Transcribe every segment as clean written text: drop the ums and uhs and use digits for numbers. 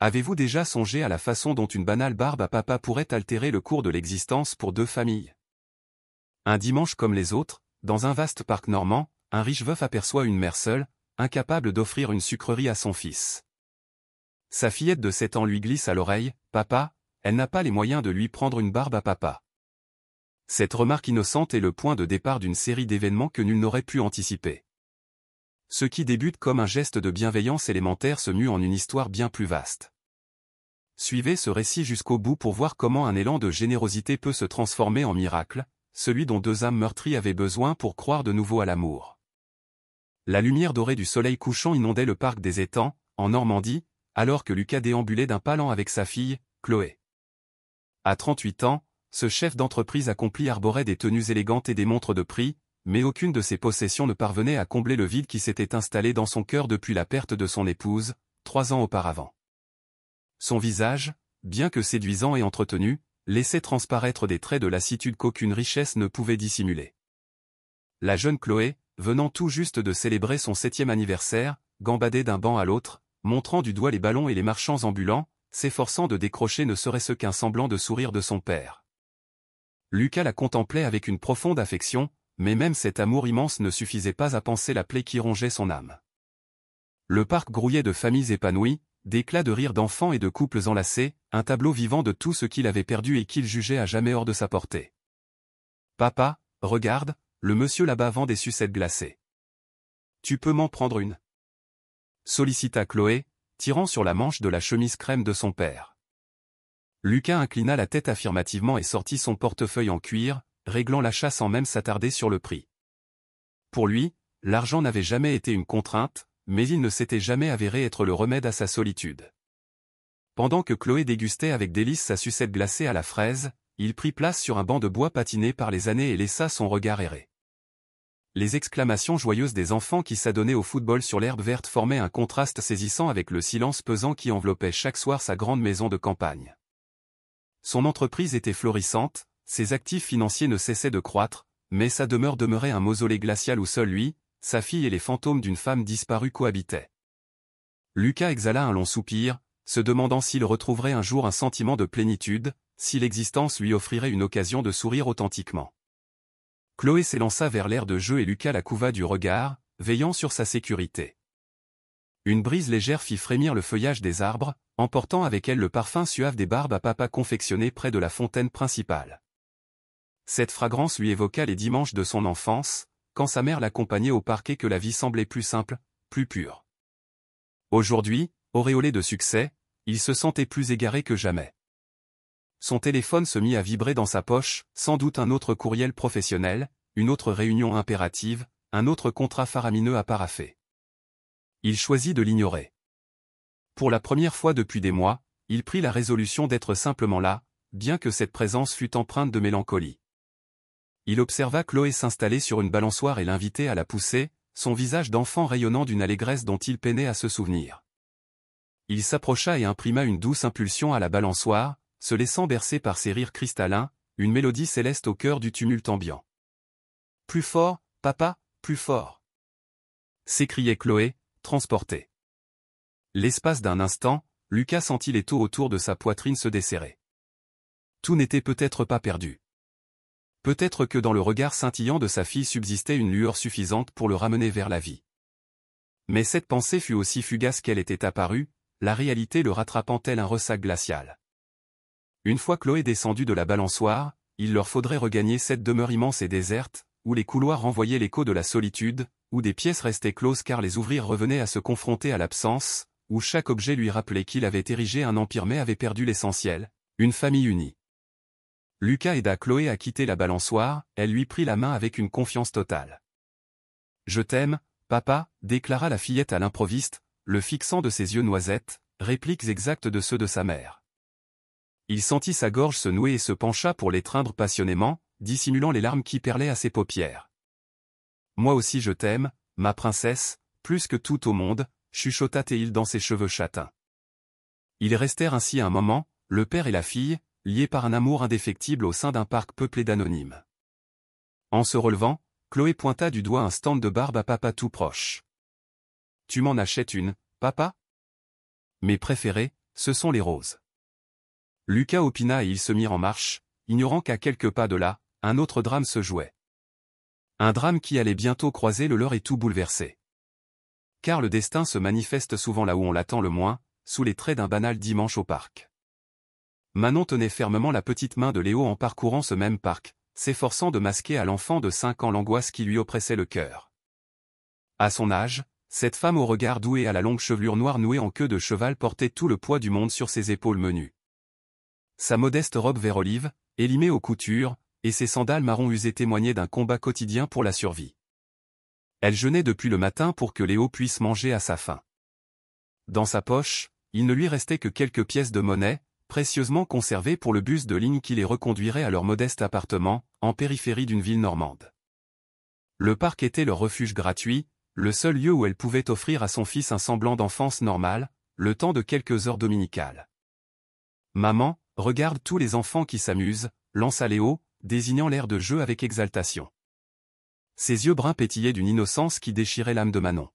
Avez-vous déjà songé à la façon dont une banale barbe à papa pourrait altérer le cours de l'existence pour deux familles? Un dimanche comme les autres, dans un vaste parc normand, un riche veuf aperçoit une mère seule, incapable d'offrir une sucrerie à son fils. Sa fillette de 7 ans lui glisse à l'oreille, « Papa, elle n'a pas les moyens de lui prendre une barbe à papa. » Cette remarque innocente est le point de départ d'une série d'événements que nul n'aurait pu anticiper. Ce qui débute comme un geste de bienveillance élémentaire se mue en une histoire bien plus vaste. Suivez ce récit jusqu'au bout pour voir comment un élan de générosité peut se transformer en miracle, celui dont deux âmes meurtries avaient besoin pour croire de nouveau à l'amour. La lumière dorée du soleil couchant inondait le parc des étangs, en Normandie, alors que Lucas déambulait d'un pas lent avec sa fille, Chloé. À 38 ans, ce chef d'entreprise accompli arborait des tenues élégantes et des montres de prix, mais aucune de ses possessions ne parvenait à combler le vide qui s'était installé dans son cœur depuis la perte de son épouse, 3 ans auparavant. Son visage, bien que séduisant et entretenu, laissait transparaître des traits de lassitude qu'aucune richesse ne pouvait dissimuler. La jeune Chloé, venant tout juste de célébrer son 7e anniversaire, gambadait d'un banc à l'autre, montrant du doigt les ballons et les marchands ambulants, s'efforçant de décrocher ne serait-ce qu'un semblant de sourire de son père. Lucas la contemplait avec une profonde affection, mais même cet amour immense ne suffisait pas à panser la plaie qui rongeait son âme. Le parc grouillait de familles épanouies, d'éclats de rire d'enfants et de couples enlacés, un tableau vivant de tout ce qu'il avait perdu et qu'il jugeait à jamais hors de sa portée. « Papa, regarde, le monsieur là-bas vend des sucettes glacées. Tu peux m'en prendre une ?» sollicita Chloé, tirant sur la manche de la chemise crème de son père. Lucas inclina la tête affirmativement et sortit son portefeuille en cuir, réglant l'achat sans même s'attarder sur le prix. Pour lui, l'argent n'avait jamais été une contrainte, mais il ne s'était jamais avéré être le remède à sa solitude. Pendant que Chloé dégustait avec délice sa sucette glacée à la fraise, il prit place sur un banc de bois patiné par les années et laissa son regard errer. Les exclamations joyeuses des enfants qui s'adonnaient au football sur l'herbe verte formaient un contraste saisissant avec le silence pesant qui enveloppait chaque soir sa grande maison de campagne. Son entreprise était florissante, ses actifs financiers ne cessaient de croître, mais sa demeure demeurait un mausolée glacial où seul lui, sa fille et les fantômes d'une femme disparue cohabitaient. Lucas exhala un long soupir, se demandant s'il retrouverait un jour un sentiment de plénitude, si l'existence lui offrirait une occasion de sourire authentiquement. Chloé s'élança vers l'aire de jeu et Lucas la couva du regard, veillant sur sa sécurité. Une brise légère fit frémir le feuillage des arbres, emportant avec elle le parfum suave des barbes à papa confectionnées près de la fontaine principale. Cette fragrance lui évoqua les dimanches de son enfance, quand sa mère l'accompagnait au parc et que la vie semblait plus simple, plus pure. Aujourd'hui, auréolé de succès, il se sentait plus égaré que jamais. Son téléphone se mit à vibrer dans sa poche, sans doute un autre courriel professionnel, une autre réunion impérative, un autre contrat faramineux à paraffer. Il choisit de l'ignorer. Pour la première fois depuis des mois, il prit la résolution d'être simplement là, bien que cette présence fût empreinte de mélancolie. Il observa Chloé s'installer sur une balançoire et l'inviter à la pousser, son visage d'enfant rayonnant d'une allégresse dont il peinait à se souvenir. Il s'approcha et imprima une douce impulsion à la balançoire, se laissant bercer par ses rires cristallins, une mélodie céleste au cœur du tumulte ambiant. « Plus fort, papa, plus fort !» s'écriait Chloé, transportée. L'espace d'un instant, Lucas sentit l'étau autour de sa poitrine se desserrer. Tout n'était peut-être pas perdu. Peut-être que dans le regard scintillant de sa fille subsistait une lueur suffisante pour le ramener vers la vie. Mais cette pensée fut aussi fugace qu'elle était apparue, la réalité le rattrapant tel un ressac glacial. Une fois Chloé descendue de la balançoire, il leur faudrait regagner cette demeure immense et déserte, où les couloirs renvoyaient l'écho de la solitude, où des pièces restaient closes car les ouvriers revenaient à se confronter à l'absence, où chaque objet lui rappelait qu'il avait érigé un empire mais avait perdu l'essentiel, une famille unie. Lucas aida Chloé à quitter la balançoire, elle lui prit la main avec une confiance totale. « Je t'aime, papa » déclara la fillette à l'improviste, le fixant de ses yeux noisettes, répliques exactes de ceux de sa mère. Il sentit sa gorge se nouer et se pencha pour l'étreindre passionnément, dissimulant les larmes qui perlaient à ses paupières. « Moi aussi je t'aime, ma princesse, plus que tout au monde » chuchota Théil dans ses cheveux châtains. Ils restèrent ainsi un moment, le père et la fille, liés par un amour indéfectible au sein d'un parc peuplé d'anonymes. En se relevant, Chloé pointa du doigt un stand de barbe à papa tout proche. « Tu m'en achètes une, papa ?» « Mes préférées » ce sont les roses. Lucas opina et ils se mirent en marche, ignorant qu'à quelques pas de là, un autre drame se jouait. Un drame qui allait bientôt croiser le leur et tout bouleverser. Car le destin se manifeste souvent là où on l'attend le moins, sous les traits d'un banal dimanche au parc. Manon tenait fermement la petite main de Léo en parcourant ce même parc, s'efforçant de masquer à l'enfant de 5 ans l'angoisse qui lui oppressait le cœur. À son âge, cette femme au regard doux et à la longue chevelure noire nouée en queue de cheval portait tout le poids du monde sur ses épaules menues. Sa modeste robe vert olive, élimée aux coutures, et ses sandales marron usées témoignaient d'un combat quotidien pour la survie. Elle jeûnait depuis le matin pour que Léo puisse manger à sa faim. Dans sa poche, il ne lui restait que quelques pièces de monnaie, précieusement conservées pour le bus de ligne qui les reconduirait à leur modeste appartement, en périphérie d'une ville normande. Le parc était leur refuge gratuit, le seul lieu où elle pouvait offrir à son fils un semblant d'enfance normale, le temps de quelques heures dominicales. « Maman, regarde tous les enfants qui s'amusent », lança Léo, désignant l'air de jeu avec exaltation. Ses yeux bruns pétillaient d'une innocence qui déchirait l'âme de Manon.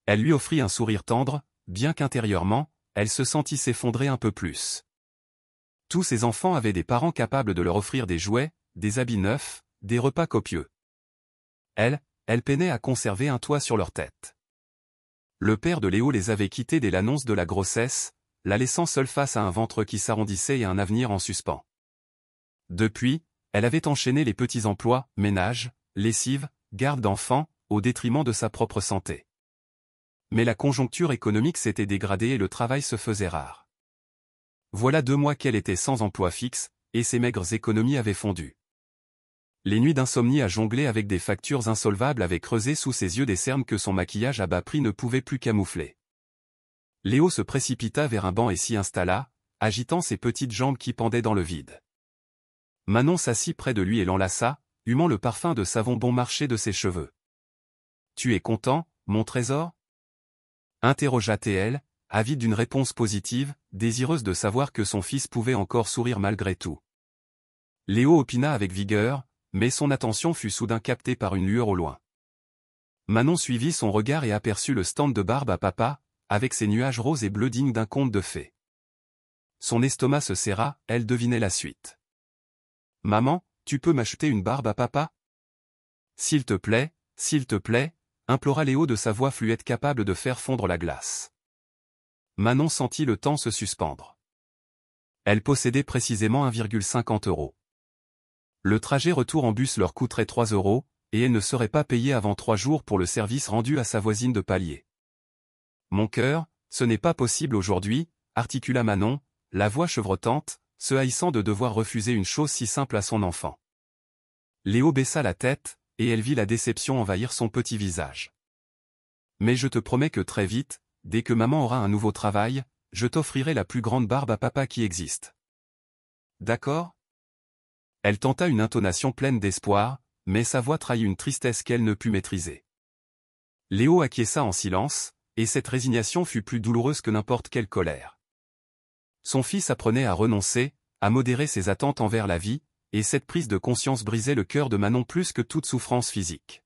Elle lui offrit un sourire tendre, bien qu'intérieurement, elle se sentit s'effondrer un peu plus. Tous ces enfants avaient des parents capables de leur offrir des jouets, des habits neufs, des repas copieux. Elle peinait à conserver un toit sur leur tête. Le père de Léo les avait quittés dès l'annonce de la grossesse, la laissant seule face à un ventre qui s'arrondissait et un avenir en suspens. Depuis, elle avait enchaîné les petits emplois, ménage, lessive, garde d'enfants, au détriment de sa propre santé. Mais la conjoncture économique s'était dégradée et le travail se faisait rare. Voilà 2 mois qu'elle était sans emploi fixe, et ses maigres économies avaient fondu. Les nuits d'insomnie à jongler avec des factures insolvables avaient creusé sous ses yeux des cernes que son maquillage à bas prix ne pouvait plus camoufler. Léo se précipita vers un banc et s'y installa, agitant ses petites jambes qui pendaient dans le vide. Manon s'assit près de lui et l'enlaça, humant le parfum de savon bon marché de ses cheveux. « Tu es content, mon trésor ?» interrogea-t-elle, avide d'une réponse positive, désireuse de savoir que son fils pouvait encore sourire malgré tout. Léo opina avec vigueur, mais son attention fut soudain captée par une lueur au loin. Manon suivit son regard et aperçut le stand de barbe à papa, avec ses nuages roses et bleus dignes d'un conte de fées. Son estomac se serra, elle devinait la suite. « Maman, tu peux m'acheter une barbe à papa ?»« s'il te plaît, implora Léo de sa voix fluette capable de faire fondre la glace. Manon sentit le temps se suspendre. Elle possédait précisément 1,50 €. Le trajet retour en bus leur coûterait 3 €, et elle ne serait pas payée avant 3 jours pour le service rendu à sa voisine de palier. « Mon cœur, ce n'est pas possible aujourd'hui, » articula Manon, la voix chevrotante, se haïssant de devoir refuser une chose si simple à son enfant. Léo baissa la tête, et elle vit la déception envahir son petit visage. « Mais je te promets que très vite, dès que maman aura un nouveau travail, je t'offrirai la plus grande barbe à papa qui existe. D'accord ?» Elle tenta une intonation pleine d'espoir, mais sa voix trahit une tristesse qu'elle ne put maîtriser. Léo acquiesça en silence, et cette résignation fut plus douloureuse que n'importe quelle colère. Son fils apprenait à renoncer, à modérer ses attentes envers la vie, et cette prise de conscience brisait le cœur de Manon plus que toute souffrance physique.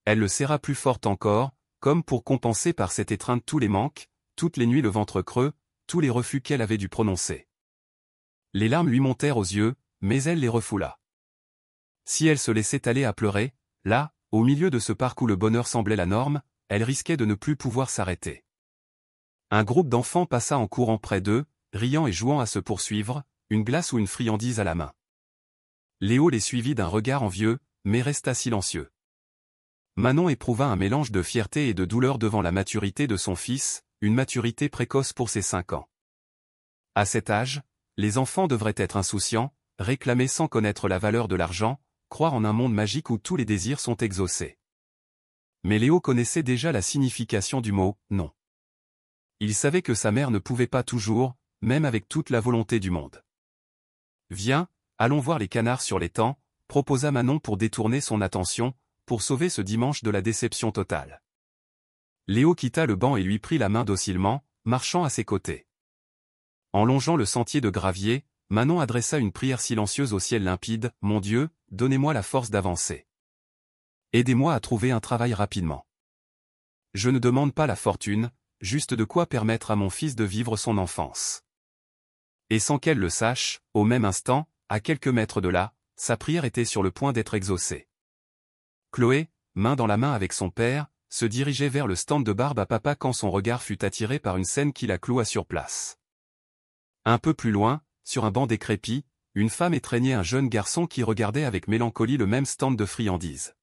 Elle le serra plus forte encore, comme pour compenser par cette étreinte tous les manques, toutes les nuits le ventre creux, tous les refus qu'elle avait dû prononcer. Les larmes lui montèrent aux yeux, mais elle les refoula. Si elle se laissait aller à pleurer, là, au milieu de ce parc où le bonheur semblait la norme, elle risquait de ne plus pouvoir s'arrêter. Un groupe d'enfants passa en courant près d'eux, riant et jouant à se poursuivre, une glace ou une friandise à la main. Léo les suivit d'un regard envieux, mais resta silencieux. Manon éprouva un mélange de fierté et de douleur devant la maturité de son fils, une maturité précoce pour ses 5 ans. À cet âge, les enfants devraient être insouciants, réclamer sans connaître la valeur de l'argent, croire en un monde magique où tous les désirs sont exaucés. Mais Léo connaissait déjà la signification du mot « non ». Il savait que sa mère ne pouvait pas toujours, même avec toute la volonté du monde. « Viens, allons voir les canards sur l'étang », proposa Manon pour détourner son attention, pour sauver ce dimanche de la déception totale. Léo quitta le banc et lui prit la main docilement, marchant à ses côtés. En longeant le sentier de gravier, Manon adressa une prière silencieuse au ciel limpide. « Mon Dieu, donnez-moi la force d'avancer. Aidez-moi à trouver un travail rapidement. Je ne demande pas la fortune, juste de quoi permettre à mon fils de vivre son enfance. » Et sans qu'elle le sache, au même instant, à quelques mètres de là, sa prière était sur le point d'être exaucée. Chloé, main dans la main avec son père, se dirigeait vers le stand de barbe à papa quand son regard fut attiré par une scène qui la cloua sur place. Un peu plus loin, sur un banc décrépit, une femme étreignait un jeune garçon qui regardait avec mélancolie le même stand de friandises.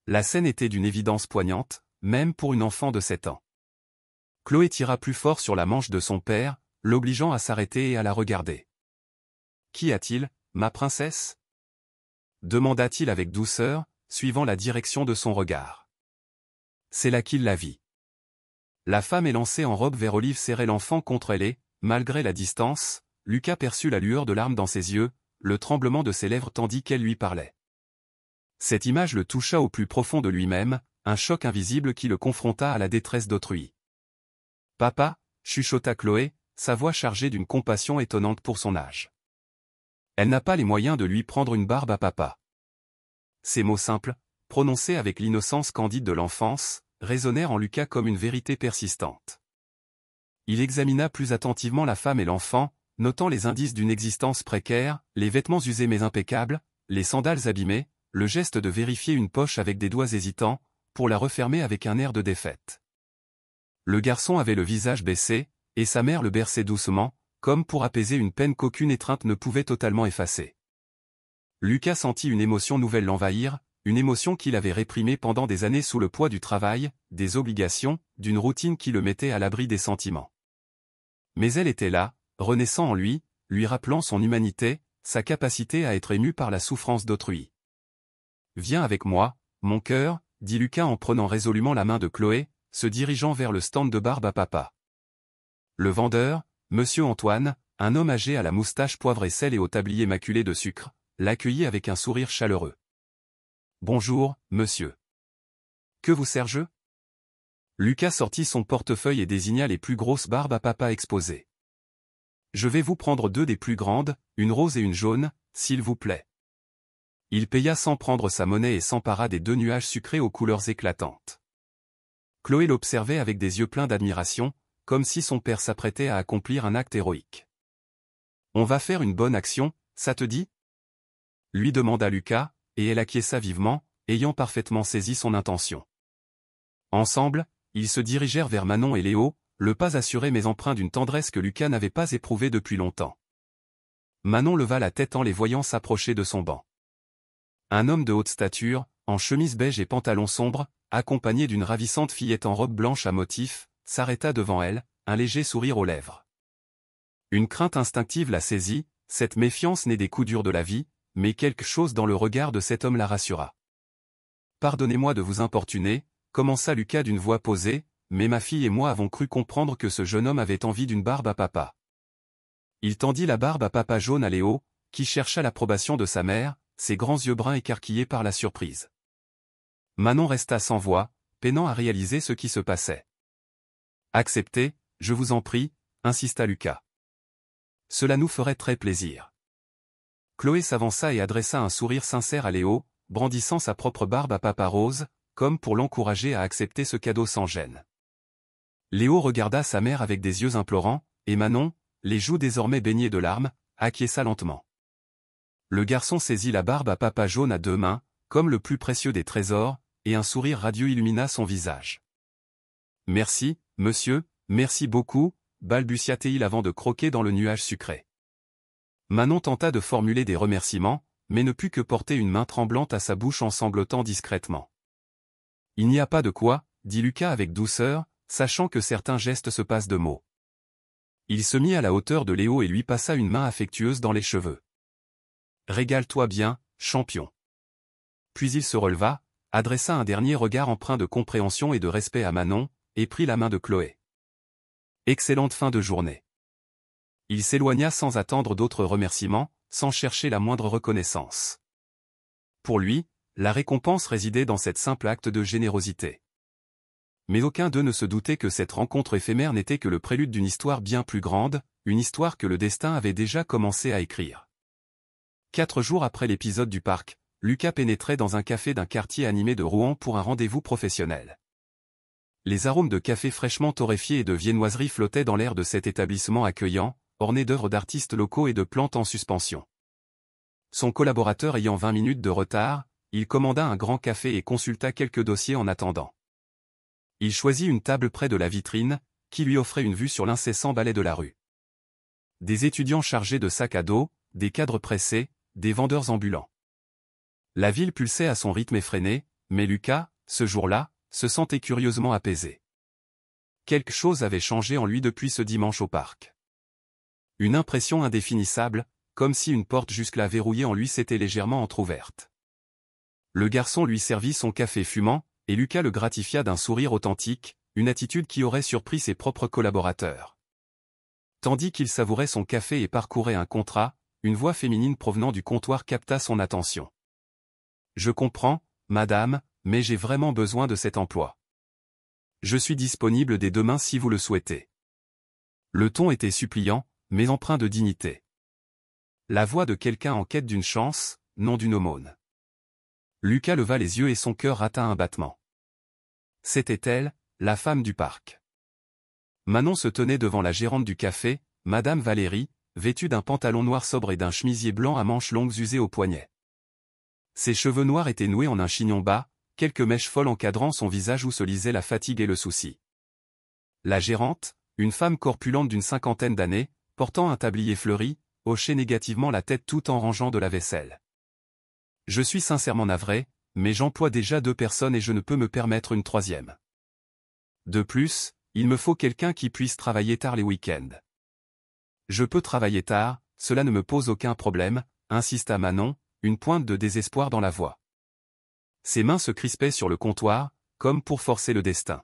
La scène était d'une évidence poignante, même pour une enfant de 7 ans. Chloé tira plus fort sur la manche de son père, l'obligeant à s'arrêter et à la regarder. « Qu'y a-t-il, ma princesse ?» demanda-t-il avec douceur, suivant la direction de son regard. C'est là qu'il la vit. La femme élancée en robe vert olive serrait l'enfant contre elle et, malgré la distance, Lucas perçut la lueur de larmes dans ses yeux, le tremblement de ses lèvres tandis qu'elle lui parlait. Cette image le toucha au plus profond de lui-même, un choc invisible qui le confronta à la détresse d'autrui. « Papa » chuchota Chloé, sa voix chargée d'une compassion étonnante pour son âge. Elle n'a pas les moyens de lui prendre une barbe à papa. Ces mots simples, prononcés avec l'innocence candide de l'enfance, résonnèrent en Lucas comme une vérité persistante. Il examina plus attentivement la femme et l'enfant, notant les indices d'une existence précaire, les vêtements usés mais impeccables, les sandales abîmées, le geste de vérifier une poche avec des doigts hésitants, pour la refermer avec un air de défaite. Le garçon avait le visage baissé, et sa mère le berçait doucement, comme pour apaiser une peine qu'aucune étreinte ne pouvait totalement effacer. Lucas sentit une émotion nouvelle l'envahir, une émotion qu'il avait réprimée pendant des années sous le poids du travail, des obligations, d'une routine qui le mettait à l'abri des sentiments. Mais elle était là, renaissant en lui rappelant son humanité, sa capacité à être ému par la souffrance d'autrui. « Viens avec moi, mon cœur » dit Lucas en prenant résolument la main de Chloé, se dirigeant vers le stand de barbe à papa. Le vendeur, Monsieur Antoine, un homme âgé à la moustache poivre et sel et au tablier maculé de sucre, l'accueillit avec un sourire chaleureux. « Bonjour, monsieur. Que vous sers-je » Lucas sortit son portefeuille et désigna les plus grosses barbes à papa exposées. « Je vais vous prendre 2 des plus grandes, une rose et une jaune, s'il vous plaît. » Il paya sans prendre sa monnaie et s'empara des 2 nuages sucrés aux couleurs éclatantes. Chloé l'observait avec des yeux pleins d'admiration, comme si son père s'apprêtait à accomplir un acte héroïque. « On va faire une bonne action, ça te dit » lui demanda Lucas, et elle acquiesça vivement, ayant parfaitement saisi son intention. Ensemble, ils se dirigèrent vers Manon et Léo, le pas assuré mais empreint d'une tendresse que Lucas n'avait pas éprouvée depuis longtemps. Manon leva la tête en les voyant s'approcher de son banc. Un homme de haute stature, en chemise beige et pantalon sombre, accompagné d'une ravissante fillette en robe blanche à motifs, s'arrêta devant elle, un léger sourire aux lèvres. Une crainte instinctive la saisit, cette méfiance née des coups durs de la vie, mais quelque chose dans le regard de cet homme la rassura. « Pardonnez-moi de vous importuner » commença Lucas d'une voix posée, mais ma fille et moi avons cru comprendre que ce jeune homme avait envie d'une barbe à papa. Il tendit la barbe à papa jaune à Léo, qui chercha l'approbation de sa mère, ses grands yeux bruns écarquillés par la surprise. Manon resta sans voix, peinant à réaliser ce qui se passait. « Acceptez, je vous en prie » insista Lucas. « Cela nous ferait très plaisir. » Chloé s'avança et adressa un sourire sincère à Léo, brandissant sa propre barbe à papa rose, comme pour l'encourager à accepter ce cadeau sans gêne. Léo regarda sa mère avec des yeux implorants, et Manon, les joues désormais baignées de larmes, acquiesça lentement. Le garçon saisit la barbe à papa jaune à 2 mains, comme le plus précieux des trésors, et un sourire radieux illumina son visage. « Merci, monsieur, merci beaucoup » balbutia-t-il avant de croquer dans le nuage sucré. Manon tenta de formuler des remerciements, mais ne put que porter une main tremblante à sa bouche en sanglotant discrètement. « Il n'y a pas de quoi » dit Lucas avec douceur, sachant que certains gestes se passent de mots. Il se mit à la hauteur de Léo et lui passa une main affectueuse dans les cheveux. « Régale-toi bien, champion. » Puis il se releva, adressa un dernier regard empreint de compréhension et de respect à Manon, et prit la main de Chloé. Excellente fin de journée. Il s'éloigna sans attendre d'autres remerciements, sans chercher la moindre reconnaissance. Pour lui, la récompense résidait dans cet simple acte de générosité. Mais aucun d'eux ne se doutait que cette rencontre éphémère n'était que le prélude d'une histoire bien plus grande, une histoire que le destin avait déjà commencé à écrire. 4 jours après l'épisode du parc, Lucas pénétrait dans un café d'un quartier animé de Rouen pour un rendez-vous professionnel. Les arômes de café fraîchement torréfié et de viennoiserie flottaient dans l'air de cet établissement accueillant, orné d'œuvres d'artistes locaux et de plantes en suspension. Son collaborateur ayant 20 minutes de retard, il commanda un grand café et consulta quelques dossiers en attendant. Il choisit une table près de la vitrine, qui lui offrait une vue sur l'incessant balai de la rue. Des étudiants chargés de sacs à dos, des cadres pressés, des vendeurs ambulants. La ville pulsait à son rythme effréné, mais Lucas, ce jour-là, se sentait curieusement apaisé. Quelque chose avait changé en lui depuis ce dimanche au parc. Une impression indéfinissable, comme si une porte jusque-là verrouillée en lui s'était légèrement entr'ouverte. Le garçon lui servit son café fumant, et Lucas le gratifia d'un sourire authentique, une attitude qui aurait surpris ses propres collaborateurs. Tandis qu'il savourait son café et parcourait un contrat, une voix féminine provenant du comptoir capta son attention. « Je comprends, madame, mais j'ai vraiment besoin de cet emploi. Je suis disponible dès demain si vous le souhaitez. » Le ton était suppliant, mais empreint de dignité. La voix de quelqu'un en quête d'une chance, non d'une aumône. Lucas leva les yeux et son cœur rata un battement. C'était elle, la femme du parc. Manon se tenait devant la gérante du café, Madame Valérie, vêtue d'un pantalon noir sobre et d'un chemisier blanc à manches longues usées au poignet. Ses cheveux noirs étaient noués en un chignon bas, quelques mèches folles encadrant son visage où se lisaient la fatigue et le souci. La gérante, une femme corpulente d'une cinquantaine d'années, portant un tablier fleuri, hochait négativement la tête tout en rangeant de la vaisselle. « Je suis sincèrement navré, mais j'emploie déjà 2 personnes et je ne peux me permettre une 3e. De plus, il me faut quelqu'un qui puisse travailler tard les week-ends. »« Je peux travailler tard, cela ne me pose aucun problème, » insista Manon, une pointe de désespoir dans la voix. Ses mains se crispaient sur le comptoir, comme pour forcer le destin.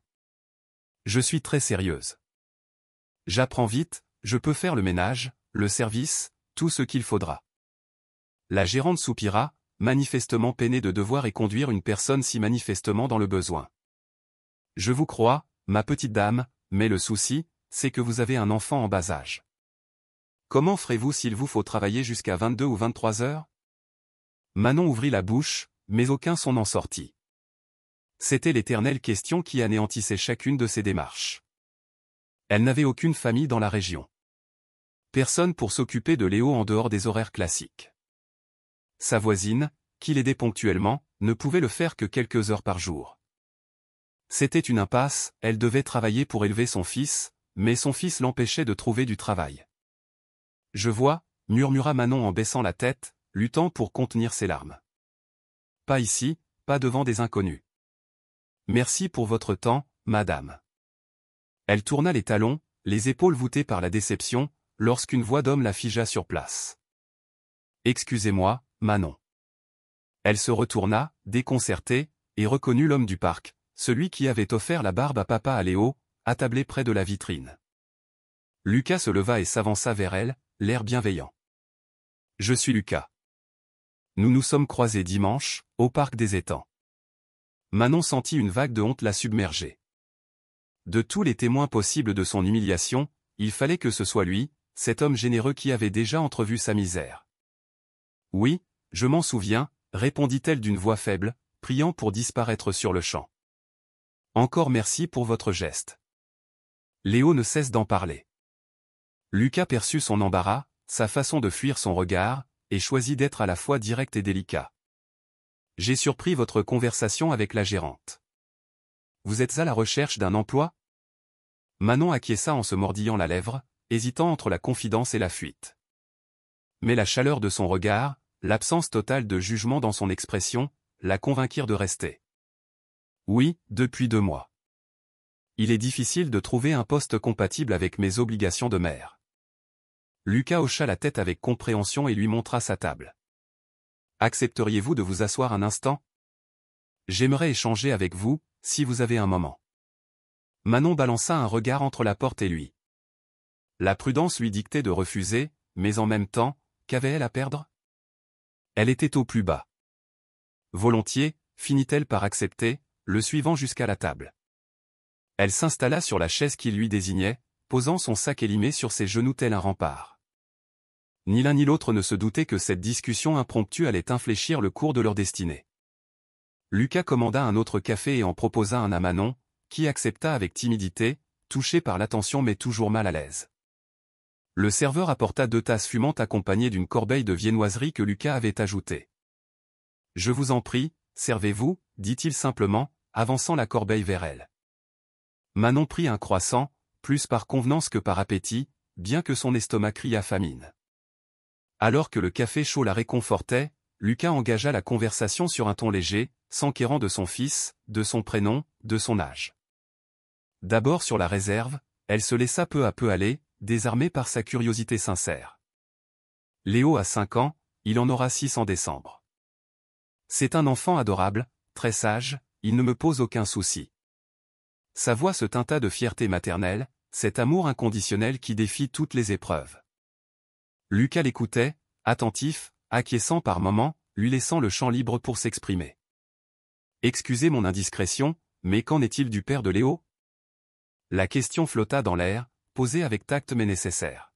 « Je suis très sérieuse. J'apprends vite, je peux faire le ménage, le service, tout ce qu'il faudra. » La gérante soupira, manifestement peinée de devoir et conduire une personne si manifestement dans le besoin. « Je vous crois, ma petite dame, mais le souci, c'est que vous avez un enfant en bas âge. Comment ferez-vous s'il vous faut travailler jusqu'à 22 ou 23 heures ?» Manon ouvrit la bouche, mais aucun son n'en sortit. C'était l'éternelle question qui anéantissait chacune de ses démarches. Elle n'avait aucune famille dans la région. Personne pour s'occuper de Léo en dehors des horaires classiques. Sa voisine, qui l'aidait ponctuellement, ne pouvait le faire que quelques heures par jour. C'était une impasse, elle devait travailler pour élever son fils, mais son fils l'empêchait de trouver du travail. « Je vois, » murmura Manon en baissant la tête, luttant pour contenir ses larmes. « Pas ici, pas devant des inconnus. Merci pour votre temps, madame. » Elle tourna les talons, les épaules voûtées par la déception, lorsqu'une voix d'homme la figea sur place. « Excusez-moi, Manon. » Elle se retourna, déconcertée, et reconnut l'homme du parc, celui qui avait offert la barbe à papa à Léo, attablé près de la vitrine. Lucas se leva et s'avança vers elle, l'air bienveillant. « Je suis Lucas. Nous nous sommes croisés dimanche, au parc des étangs. » Manon sentit une vague de honte la submerger. De tous les témoins possibles de son humiliation, il fallait que ce soit lui, cet homme généreux qui avait déjà entrevu sa misère. « Oui, je m'en souviens, » répondit-elle d'une voix faible, priant pour disparaître sur le champ. « Encore merci pour votre geste. » Léo ne cesse d'en parler. Lucas perçut son embarras, sa façon de fuir son regard, et choisit d'être à la fois direct et délicat. « J'ai surpris votre conversation avec la gérante. Vous êtes à la recherche d'un emploi ?» Manon acquiesça en se mordillant la lèvre, hésitant entre la confidence et la fuite. Mais la chaleur de son regard, l'absence totale de jugement dans son expression, la convainquirent de rester. « Oui, depuis 2 mois. Il est difficile de trouver un poste compatible avec mes obligations de mère. » Lucas hocha la tête avec compréhension et lui montra sa table. « Accepteriez-vous de vous asseoir un instant ? J'aimerais échanger avec vous, si vous avez un moment. » Manon balança un regard entre la porte et lui. La prudence lui dictait de refuser, mais en même temps, qu'avait-elle à perdre ? Elle était au plus bas. Volontiers, finit-elle par accepter, le suivant jusqu'à la table. Elle s'installa sur la chaise qu'il lui désignait, posant son sac élimé sur ses genoux tel un rempart. Ni l'un ni l'autre ne se doutait que cette discussion impromptue allait infléchir le cours de leur destinée. Lucas commanda un autre café et en proposa un à Manon, qui accepta avec timidité, touché par l'attention mais toujours mal à l'aise. Le serveur apporta 2 tasses fumantes accompagnées d'une corbeille de viennoiserie que Lucas avait ajoutée. « Je vous en prie, servez-vous » dit-il simplement, avançant la corbeille vers elle. Manon prit un croissant, plus par convenance que par appétit, bien que son estomac criât famine. Alors que le café chaud la réconfortait, Lucas engagea la conversation sur un ton léger, s'enquérant de son fils, de son prénom, de son âge. D'abord sur la réserve, elle se laissa peu à peu aller, désarmée par sa curiosité sincère. Léo a 5 ans, il en aura 6 en décembre. C'est un enfant adorable, très sage, il ne me pose aucun souci. Sa voix se teinta de fierté maternelle, cet amour inconditionnel qui défie toutes les épreuves. Lucas l'écoutait, attentif, acquiesçant par moments, lui laissant le champ libre pour s'exprimer. « Excusez mon indiscrétion, mais qu'en est-il du père de Léo ?» La question flotta dans l'air, posée avec tact mais nécessaire.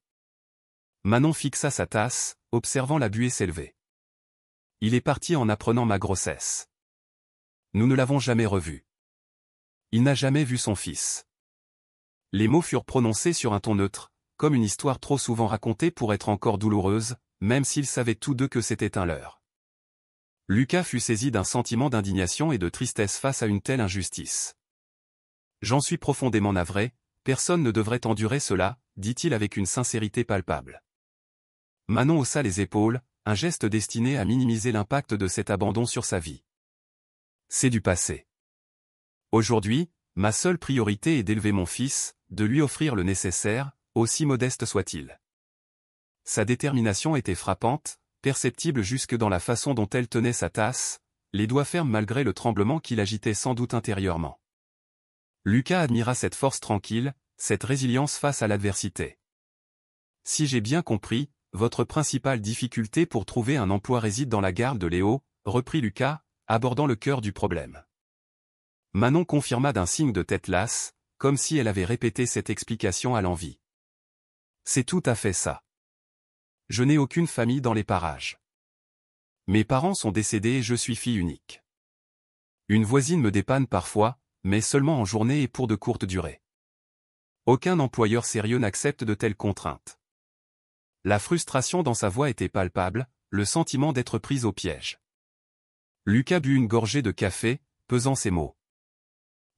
Manon fixa sa tasse, observant la buée s'élever. « Il est parti en apprenant ma grossesse. Nous ne l'avons jamais revu. Il n'a jamais vu son fils. » Les mots furent prononcés sur un ton neutre, comme une histoire trop souvent racontée pour être encore douloureuse, même s'ils savaient tous deux que c'était un leurre. Lucas fut saisi d'un sentiment d'indignation et de tristesse face à une telle injustice. « J'en suis profondément navré, personne ne devrait endurer cela, dit-il avec une sincérité palpable. » Manon haussa les épaules, un geste destiné à minimiser l'impact de cet abandon sur sa vie. « C'est du passé. Aujourd'hui, ma seule priorité est d'élever mon fils, de lui offrir le nécessaire, aussi modeste soit-il. » Sa détermination était frappante, perceptible jusque dans la façon dont elle tenait sa tasse, les doigts fermes malgré le tremblement qui l'agitait sans doute intérieurement. Lucas admira cette force tranquille, cette résilience face à l'adversité. « Si j'ai bien compris, votre principale difficulté pour trouver un emploi réside dans la garde de Léo, » reprit Lucas, abordant le cœur du problème. Manon confirma d'un signe de tête lasse, comme si elle avait répété cette explication à l'envi. « C'est tout à fait ça. Je n'ai aucune famille dans les parages. Mes parents sont décédés et je suis fille unique. Une voisine me dépanne parfois, mais seulement en journée et pour de courtes durées. Aucun employeur sérieux n'accepte de telles contraintes. » La frustration dans sa voix était palpable, le sentiment d'être prise au piège. Lucas but une gorgée de café, pesant ses mots.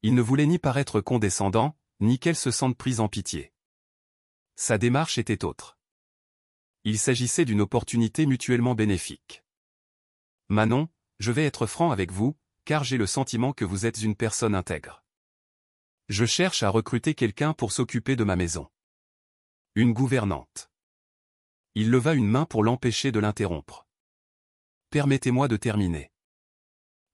Il ne voulait ni paraître condescendant, ni qu'elle se sente prise en pitié. Sa démarche était autre. Il s'agissait d'une opportunité mutuellement bénéfique. « Manon, je vais être franc avec vous, car j'ai le sentiment que vous êtes une personne intègre. Je cherche à recruter quelqu'un pour s'occuper de ma maison. Une gouvernante. » Il leva une main pour l'empêcher de l'interrompre. « Permettez-moi de terminer.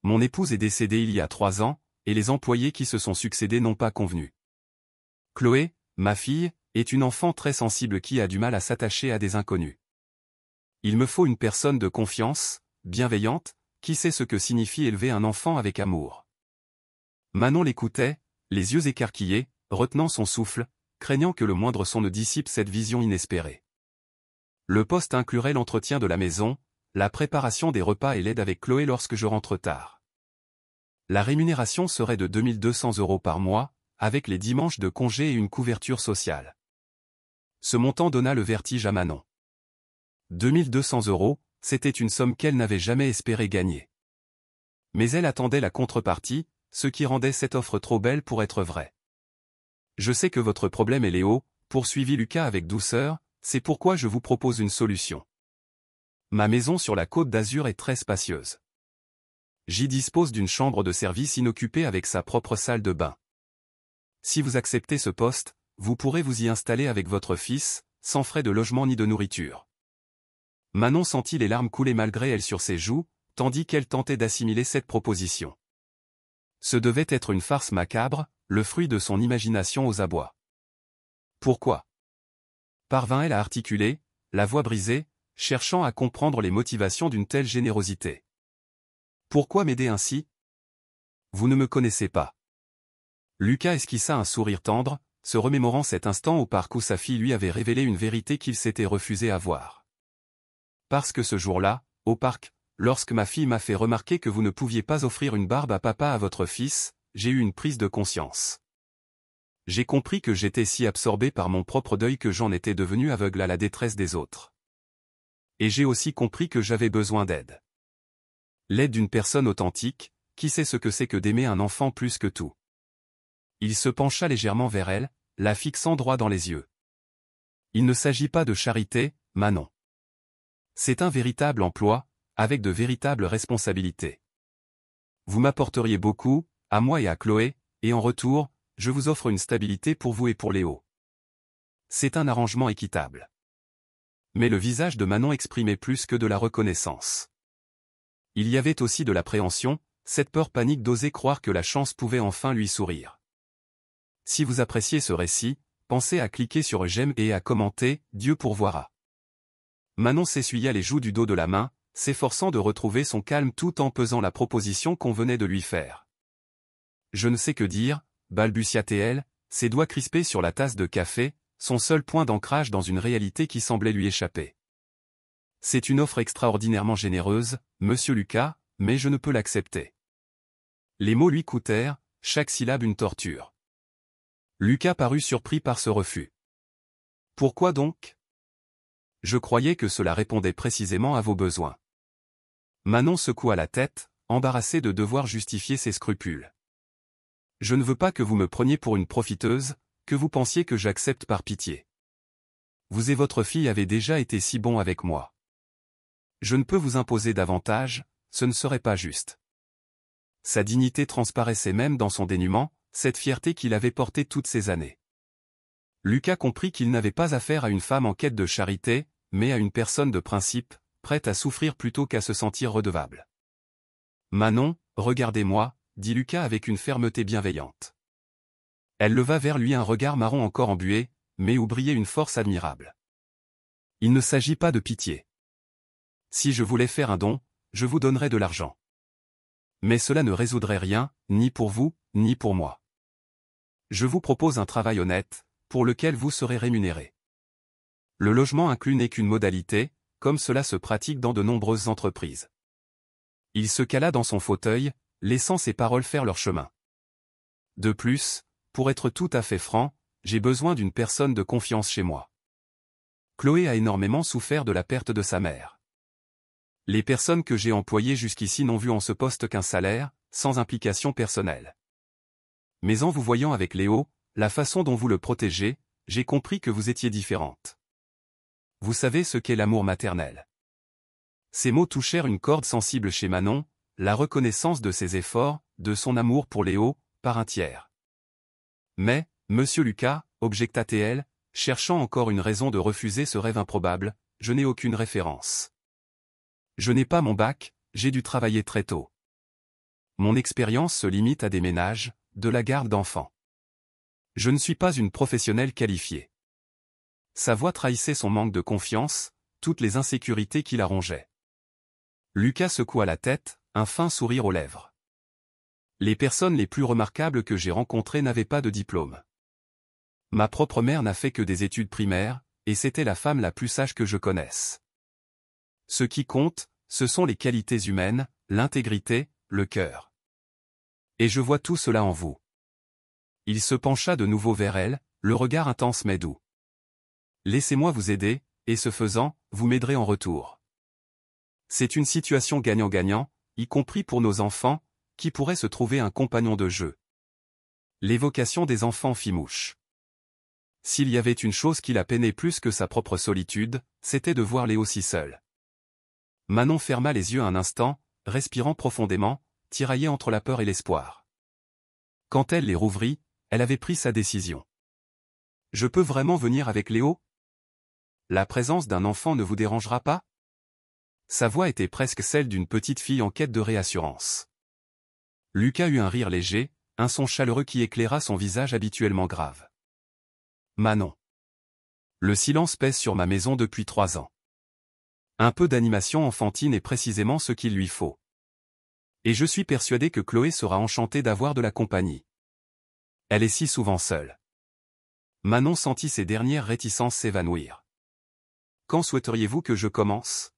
Mon épouse est décédée il y a 3 ans, et les employés qui se sont succédés n'ont pas convenu. Chloé, ma fille, est une enfant très sensible qui a du mal à s'attacher à des inconnus. Il me faut une personne de confiance, bienveillante, qui sait ce que signifie élever un enfant avec amour. » Manon l'écoutait, les yeux écarquillés, retenant son souffle, craignant que le moindre son ne dissipe cette vision inespérée. Le poste inclurait l'entretien de la maison, la préparation des repas et l'aide avec Chloé lorsque je rentre tard. La rémunération serait de 2200 € par mois, avec les dimanches de congé et une couverture sociale. Ce montant donna le vertige à Manon. 2200 €, c'était une somme qu'elle n'avait jamais espéré gagner. Mais elle attendait la contrepartie, ce qui rendait cette offre trop belle pour être vraie. « Je sais que votre problème est Léo, » poursuivit Lucas avec douceur, « c'est pourquoi je vous propose une solution. Ma maison sur la Côte d'Azur est très spacieuse. J'y dispose d'une chambre de service inoccupée avec sa propre salle de bain. Si vous acceptez ce poste, vous pourrez vous y installer avec votre fils, sans frais de logement ni de nourriture. » Manon sentit les larmes couler malgré elle sur ses joues, tandis qu'elle tentait d'assimiler cette proposition. Ce devait être une farce macabre, le fruit de son imagination aux abois. « Pourquoi » parvint-elle à articuler, la voix brisée, cherchant à comprendre les motivations d'une telle générosité. « Pourquoi m'aider ainsi ? Vous ne me connaissez pas. » Lucas esquissa un sourire tendre, se remémorant cet instant au parc où sa fille lui avait révélé une vérité qu'il s'était refusé à voir. « Parce que ce jour-là, au parc, lorsque ma fille m'a fait remarquer que vous ne pouviez pas offrir une barbe à papa à votre fils, j'ai eu une prise de conscience. J'ai compris que j'étais si absorbé par mon propre deuil que j'en étais devenu aveugle à la détresse des autres. Et j'ai aussi compris que j'avais besoin d'aide. L'aide d'une personne authentique, qui sait ce que c'est que d'aimer un enfant plus que tout. Il se pencha légèrement vers elle, la fixant droit dans les yeux. Il ne s'agit pas de charité, Manon. C'est un véritable emploi, avec de véritables responsabilités. Vous m'apporteriez beaucoup, à moi et à Chloé, et en retour, je vous offre une stabilité pour vous et pour Léo. C'est un arrangement équitable. Mais le visage de Manon exprimait plus que de la reconnaissance. Il y avait aussi de l'appréhension, cette peur panique d'oser croire que la chance pouvait enfin lui sourire. Si vous appréciez ce récit, pensez à cliquer sur j'aime et à commenter, Dieu pourvoira. Manon s'essuya les joues du dos de la main, s'efforçant de retrouver son calme tout en pesant la proposition qu'on venait de lui faire. Je ne sais que dire, balbutia-t-elle, ses doigts crispés sur la tasse de café, son seul point d'ancrage dans une réalité qui semblait lui échapper. C'est une offre extraordinairement généreuse, monsieur Lucas, mais je ne peux l'accepter. Les mots lui coûtèrent, chaque syllabe une torture. Lucas parut surpris par ce refus. Pourquoi donc? Je croyais que cela répondait précisément à vos besoins. Manon secoua la tête, embarrassée de devoir justifier ses scrupules. Je ne veux pas que vous me preniez pour une profiteuse, que vous pensiez que j'accepte par pitié. Vous et votre fille avez déjà été si bons avec moi. Je ne peux vous imposer davantage, ce ne serait pas juste. Sa dignité transparaissait même dans son dénuement, cette fierté qu'il avait portée toutes ces années. Lucas comprit qu'il n'avait pas affaire à une femme en quête de charité, mais à une personne de principe, prête à souffrir plutôt qu'à se sentir redevable. Manon, regardez-moi, dit Lucas avec une fermeté bienveillante. Elle leva vers lui un regard marron encore embué, mais où brillait une force admirable. Il ne s'agit pas de pitié. Si je voulais faire un don, je vous donnerais de l'argent. Mais cela ne résoudrait rien, ni pour vous, ni pour moi. Je vous propose un travail honnête, pour lequel vous serez rémunéré. Le logement inclus n'est qu'une modalité, comme cela se pratique dans de nombreuses entreprises. Il se cala dans son fauteuil, laissant ses paroles faire leur chemin. De plus, pour être tout à fait franc, j'ai besoin d'une personne de confiance chez moi. Chloé a énormément souffert de la perte de sa mère. Les personnes que j'ai employées jusqu'ici n'ont vu en ce poste qu'un salaire, sans implication personnelle. Mais en vous voyant avec Léo, la façon dont vous le protégez, j'ai compris que vous étiez différente. Vous savez ce qu'est l'amour maternel. Ces mots touchèrent une corde sensible chez Manon, la reconnaissance de ses efforts, de son amour pour Léo, par un tiers. Mais, monsieur Lucas, objecta-t-elle, cherchant encore une raison de refuser ce rêve improbable, je n'ai aucune référence. Je n'ai pas mon bac, j'ai dû travailler très tôt. Mon expérience se limite à des ménages, de la garde d'enfants. Je ne suis pas une professionnelle qualifiée. Sa voix trahissait son manque de confiance, toutes les insécurités qui la rongeaient. Lucas secoua la tête, un fin sourire aux lèvres. Les personnes les plus remarquables que j'ai rencontrées n'avaient pas de diplôme. Ma propre mère n'a fait que des études primaires, et c'était la femme la plus sage que je connaisse. Ce qui compte, ce sont les qualités humaines, l'intégrité, le cœur. Et je vois tout cela en vous. Il se pencha de nouveau vers elle, le regard intense mais doux. Laissez-moi vous aider, et ce faisant, vous m'aiderez en retour. C'est une situation gagnant-gagnant, y compris pour nos enfants, qui pourraient se trouver un compagnon de jeu. L'évocation des enfants fit mouche. S'il y avait une chose qui la peinait plus que sa propre solitude, c'était de voir Léo si seul. Manon ferma les yeux un instant, respirant profondément, tiraillée entre la peur et l'espoir. Quand elle les rouvrit, elle avait pris sa décision. « Je peux vraiment venir avec Léo ? La présence d'un enfant ne vous dérangera pas ?» Sa voix était presque celle d'une petite fille en quête de réassurance. Lucas eut un rire léger, un son chaleureux qui éclaira son visage habituellement grave. « Manon. Le silence pèse sur ma maison depuis 3 ans. Un peu d'animation enfantine est précisément ce qu'il lui faut. Et je suis persuadé que Chloé sera enchantée d'avoir de la compagnie. Elle est si souvent seule. » Manon sentit ses dernières réticences s'évanouir. « Quand souhaiteriez-vous que je commence ? »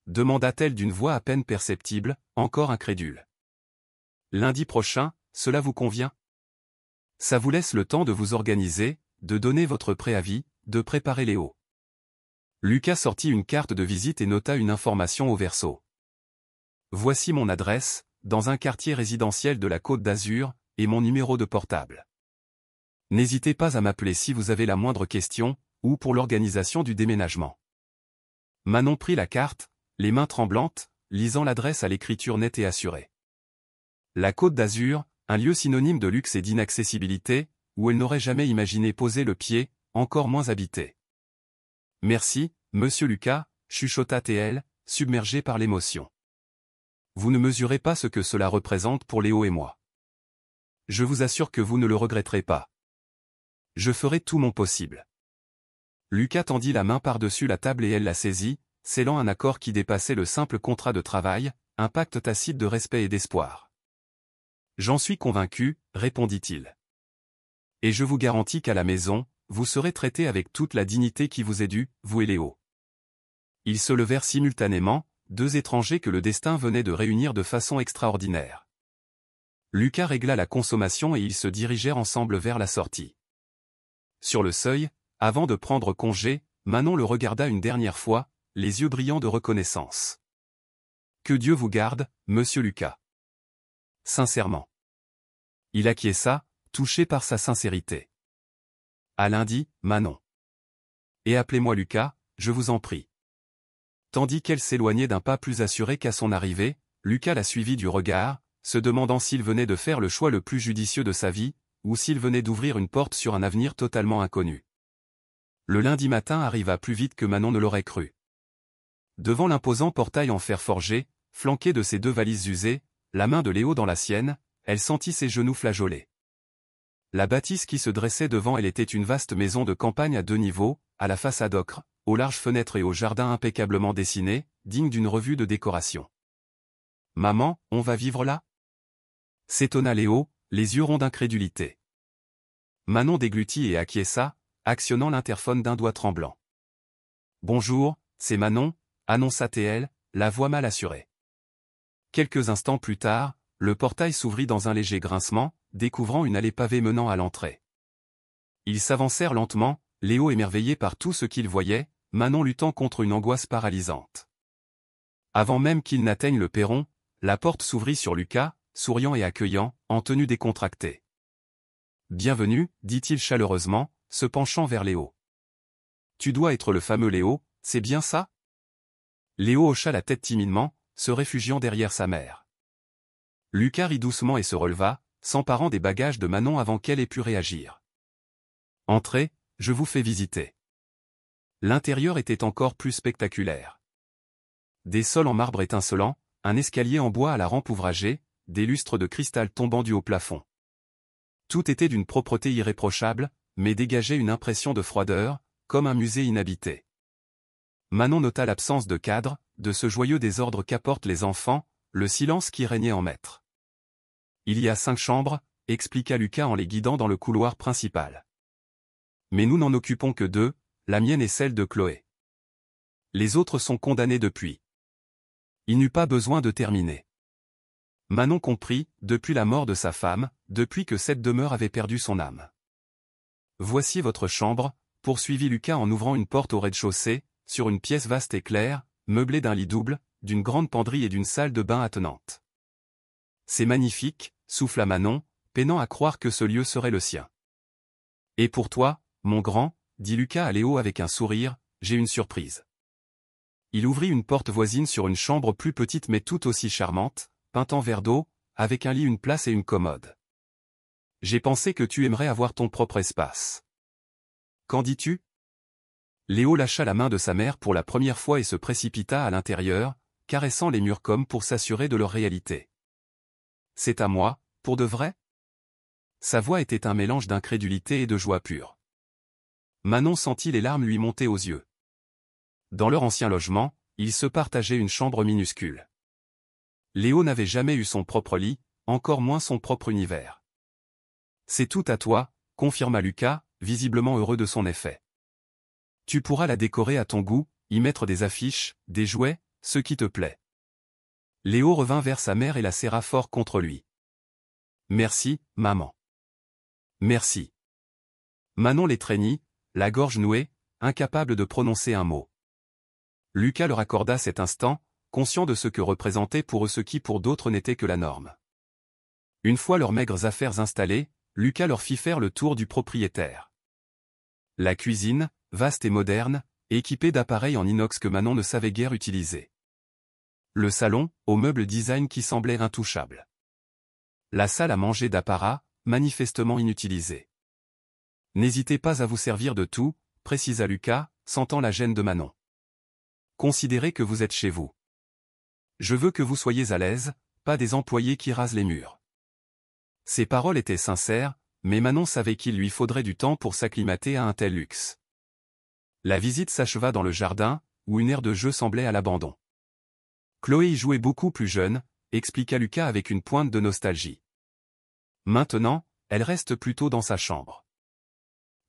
demanda-t-elle d'une voix à peine perceptible, encore incrédule. « Lundi prochain, cela vous convient? Ça vous laisse le temps de vous organiser, de donner votre préavis, de préparer Léo. Lucas sortit une carte de visite et nota une information au verso. Voici mon adresse, dans un quartier résidentiel de la Côte d'Azur, et mon numéro de portable. N'hésitez pas à m'appeler si vous avez la moindre question, ou pour l'organisation du déménagement. Manon prit la carte, les mains tremblantes, lisant l'adresse à l'écriture nette et assurée. La Côte d'Azur, un lieu synonyme de luxe et d'inaccessibilité, où elle n'aurait jamais imaginé poser le pied, encore moins habité. Merci, monsieur Lucas, chuchota TL, submergé par l'émotion. Vous ne mesurez pas ce que cela représente pour Léo et moi. Je vous assure que vous ne le regretterez pas. Je ferai tout mon possible. Lucas tendit la main par-dessus la table et elle la saisit, scellant un accord qui dépassait le simple contrat de travail, un pacte tacite de respect et d'espoir. J'en suis convaincu, répondit-il. Et je vous garantis qu'à la maison, vous serez traité avec toute la dignité qui vous est due, vous et Léo. Ils se levèrent simultanément, deux étrangers que le destin venait de réunir de façon extraordinaire. Lucas régla la consommation et ils se dirigèrent ensemble vers la sortie. Sur le seuil, avant de prendre congé, Manon le regarda une dernière fois, les yeux brillants de reconnaissance. Que Dieu vous garde, monsieur Lucas. Sincèrement. Il acquiesça, touché par sa sincérité. À lundi, Manon. Et appelez-moi Lucas, je vous en prie. Tandis qu'elle s'éloignait d'un pas plus assuré qu'à son arrivée, Lucas la suivit du regard, se demandant s'il venait de faire le choix le plus judicieux de sa vie, ou s'il venait d'ouvrir une porte sur un avenir totalement inconnu. Le lundi matin arriva plus vite que Manon ne l'aurait cru. Devant l'imposant portail en fer forgé, flanqué de ses deux valises usées, la main de Léo dans la sienne, elle sentit ses genoux flageoler. La bâtisse qui se dressait devant elle était une vaste maison de campagne à 2 niveaux, à la façade ocre, aux larges fenêtres et au jardin impeccablement dessiné, digne d'une revue de décoration. « Maman, on va vivre là ?» s'étonna Léo, les yeux ronds d'incrédulité. Manon déglutit et acquiesça, actionnant l'interphone d'un doigt tremblant. « Bonjour, c'est Manon », annonça TL, la voix mal assurée. Quelques instants plus tard, le portail s'ouvrit dans un léger grincement, découvrant une allée pavée menant à l'entrée. Ils s'avancèrent lentement, Léo émerveillé par tout ce qu'il voyait, Manon luttant contre une angoisse paralysante. Avant même qu'ils n'atteignent le perron, la porte s'ouvrit sur Lucas, souriant et accueillant, en tenue décontractée. « Bienvenue, dit-il chaleureusement, se penchant vers Léo. « Tu dois être le fameux Léo, c'est bien ça ?» Léo hocha la tête timidement, se réfugiant derrière sa mère. Lucas rit doucement et se releva, s'emparant des bagages de Manon avant qu'elle ait pu réagir. « Entrez, je vous fais visiter. » L'intérieur était encore plus spectaculaire. Des sols en marbre étincelant, un escalier en bois à la rampe ouvragée, des lustres de cristal tombant du haut plafond. Tout était d'une propreté irréprochable, mais dégageait une impression de froideur, comme un musée inhabité. Manon nota l'absence de cadre, de ce joyeux désordre qu'apportent les enfants, le silence qui régnait en maître. « Il y a 5 chambres, » expliqua Lucas en les guidant dans le couloir principal. « Mais nous n'en occupons que 2, la mienne et celle de Chloé. Les autres sont condamnés depuis. » Il n'eut pas besoin de terminer. Manon comprit, depuis la mort de sa femme, depuis que cette demeure avait perdu son âme. « Voici votre chambre, » poursuivit Lucas en ouvrant une porte au rez-de-chaussée, sur une pièce vaste et claire, meublée d'un lit double, d'une grande penderie et d'une salle de bain attenante. « C'est magnifique, » souffla Manon, peinant à croire que ce lieu serait le sien. « Et pour toi, mon grand, » dit Lucas à Léo avec un sourire, « j'ai une surprise. » Il ouvrit une porte voisine sur une chambre plus petite mais tout aussi charmante, peinte en verre d'eau, avec un lit, une place et une commode. « J'ai pensé que tu aimerais avoir ton propre espace. Qu'en dis-tu » Léo lâcha la main de sa mère pour la première fois et se précipita à l'intérieur, caressant les murs comme pour s'assurer de leur réalité. « C'est à moi, pour de vrai ?» Sa voix était un mélange d'incrédulité et de joie pure. Manon sentit les larmes lui monter aux yeux. Dans leur ancien logement, ils se partageaient une chambre minuscule. Léo n'avait jamais eu son propre lit, encore moins son propre univers. « C'est tout à toi, » confirma Lucas, visiblement heureux de son effet. « Tu pourras la décorer à ton goût, y mettre des affiches, des jouets, ce qui te plaît. » Léo revint vers sa mère et la serra fort contre lui. Merci, maman. Merci. Manon l'étreignit, la gorge nouée, incapable de prononcer un mot. Lucas leur accorda cet instant, conscient de ce que représentait pour eux ce qui pour d'autres n'était que la norme. Une fois leurs maigres affaires installées, Lucas leur fit faire le tour du propriétaire. La cuisine, vaste et moderne, équipée d'appareils en inox que Manon ne savait guère utiliser. Le salon, aux meubles design qui semblaient intouchables. La salle à manger d'apparat, manifestement inutilisée. N'hésitez pas à vous servir de tout, précisa Lucas, sentant la gêne de Manon. Considérez que vous êtes chez vous. Je veux que vous soyez à l'aise, pas des employés qui rasent les murs. Ces paroles étaient sincères, mais Manon savait qu'il lui faudrait du temps pour s'acclimater à un tel luxe. La visite s'acheva dans le jardin, où une aire de jeu semblait à l'abandon. Chloé y jouait beaucoup plus jeune, expliqua Lucas avec une pointe de nostalgie. Maintenant, elle reste plutôt dans sa chambre.